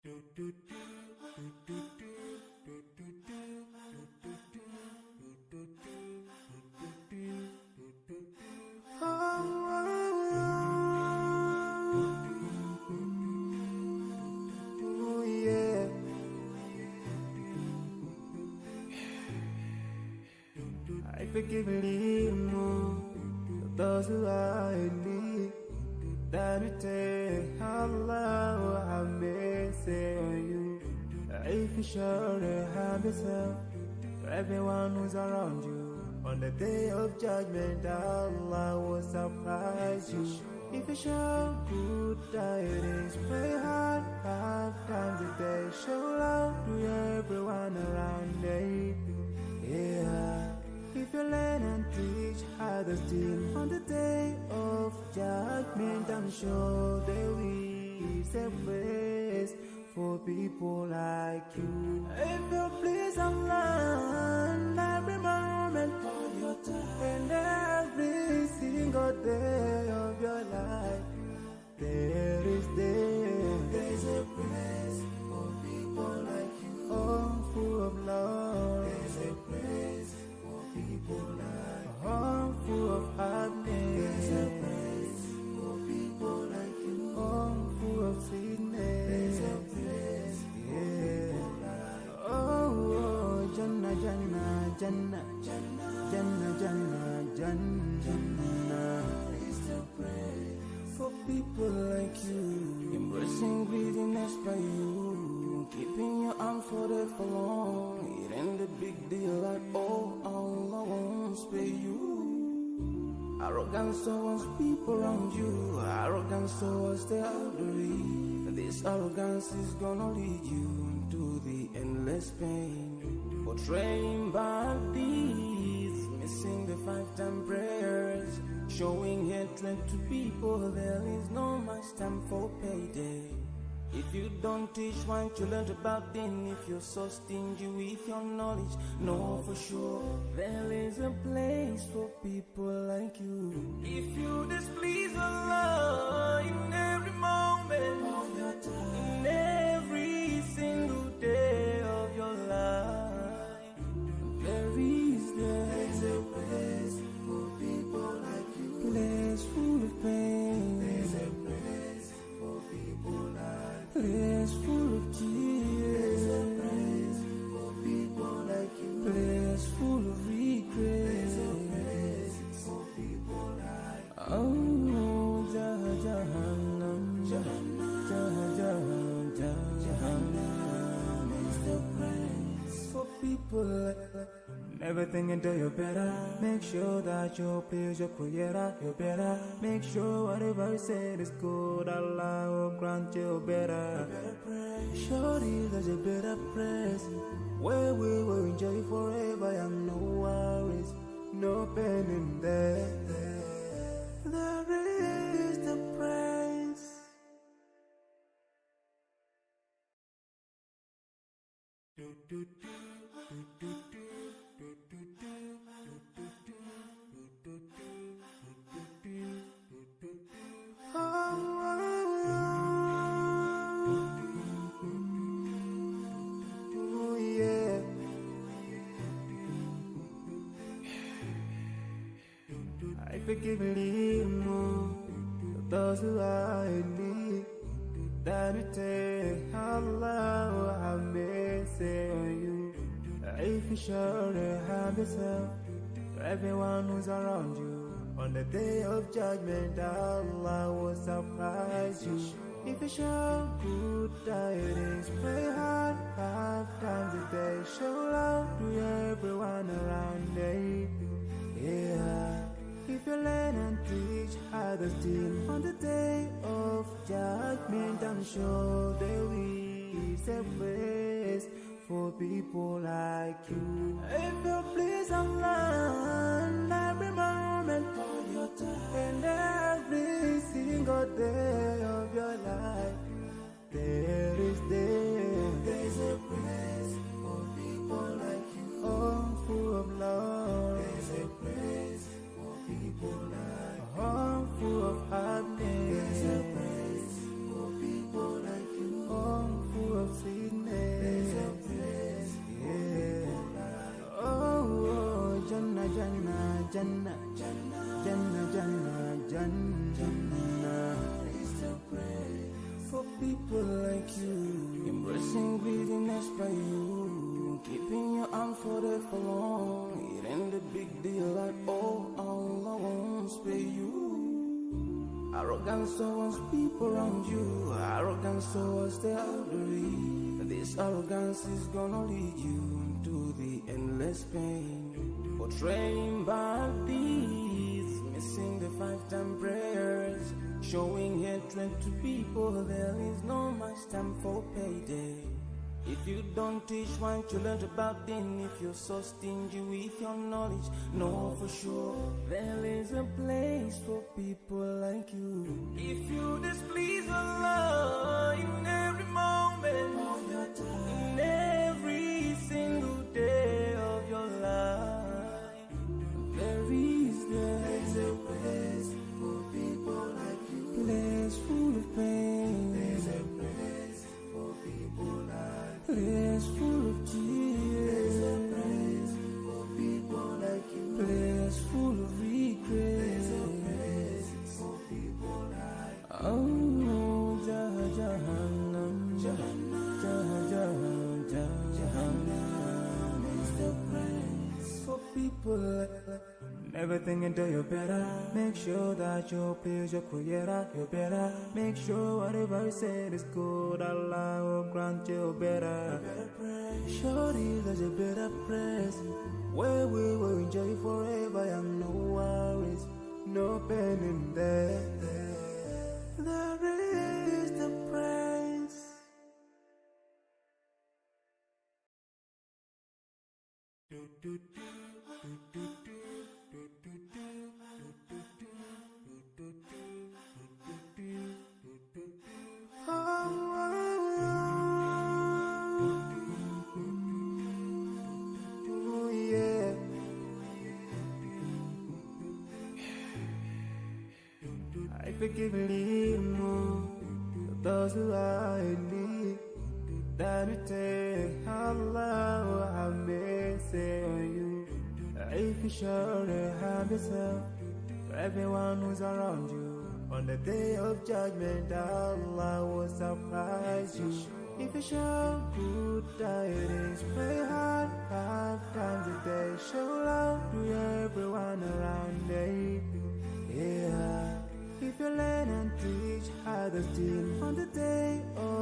Oh yeah. I forgive and leave those who are in need. That you take Allah will have mercy on you. If you surely have yourself for everyone who's around you. On the day of judgment, Allah will surprise you. If you show good tidings, pray hard 5 times a day. Show love to everyone around you. Yeah. If you learn and teach others still on the day of judgment, I'm sure there is a place for people like you. If you please Allah every moment of your time and every single day of your life, there's a place for people like you. Oh, full of love. There's a place people like a home full of happiness. There's a place for people like you. Home full of sweetness. There's a place for people like you. Oh, Jannah, Jannah, Jannah, Jannah, Jannah, Jannah, Jannah is the place for people like you. Embracing greediness by you, keeping your arms folded for long. It ain't a big deal at all. Allah won't spare you. Arrogance towards people around you, arrogance towards the elderly. This arrogance is gonna lead you into the endless pain. Portraying bad deeds, missing the 5-time prayers, showing hatred to people. There is no much time for payday. If you don't teach what you learned about them, if you're so stingy with your knowledge, know for sure there is a place for people like you. If you displease Allah in every moment of your time, in every single day of your life, there's a place for people like you. Place full of pain. There's a place for people like you. Place full of tears. There's a place for people like you. Place full of regret. There's a place for people like you. Oh, Jahannam, Jahannam, Jahannam is the place for people like you. Never think until you're better. Make sure that you please your creator. You're better. Make sure whatever you said is good. Allah will grant you better. Surely there's a better place where we will enjoy forever and no worries, no pain in there. There is the praise. Oh yeah. I forgive and leave those who are in need. That you take Allah will have mercy on you. If you surely have yourself for everyone who's around you. On the day of judgment, Allah will surprise you. If you show good tidings, pray hard 5 times a day. Show love to everyone around you. Yeah. If you learn and teach others still on the day of judgment, I'm sure there is a place for people like you. If you please Allah every moment of your time and every single day of your life, there's a place for people like you. Oh, full of love. There's a place for people like you. A home full of happiness. There's a place for people like you. Home full of Jannah is the praise for people like you, embracing greediness by you, keeping your arm folded for long. It ain't the big deal like, oh, Allah won't spare you. Arrogance towards people around you, arrogance towards the elderly. This arrogance is gonna lead you to the endless pain. Portraying bad deeds, missing the 5-time prayers, showing hatred to people. There is no much time for payday. If you don't teach one, you learn about them. If you're so stingy with your knowledge, know for sure there is a place for people like you. If you displease Allah in every moment of your time, in every single day of your life, there is a place for people like you. Place full of pain. There's a place for people like you. Place full of tears. There's a place for people like you. Place full of regret. There's a place for people like you. Oh, Jahannam, Jahannam is the place for people like you. Never think until you're better. Make sure that you please your creator. You're better. Make sure whatever you said is good. Allah will grant you better. Surely there's a better place where we will enjoy forever and no worries, no pain in there. There is the praise. Oh, yeah. I forgive a little more for those who are in need. That you take Allah have mercy on you. If you surely have yourself for everyone who's around you, on the day of judgment Allah will surprise you. If you show good tidings, pray hard 5 times a day. Show love to everyone around you. Yeah. If you learn and teach others still on the day of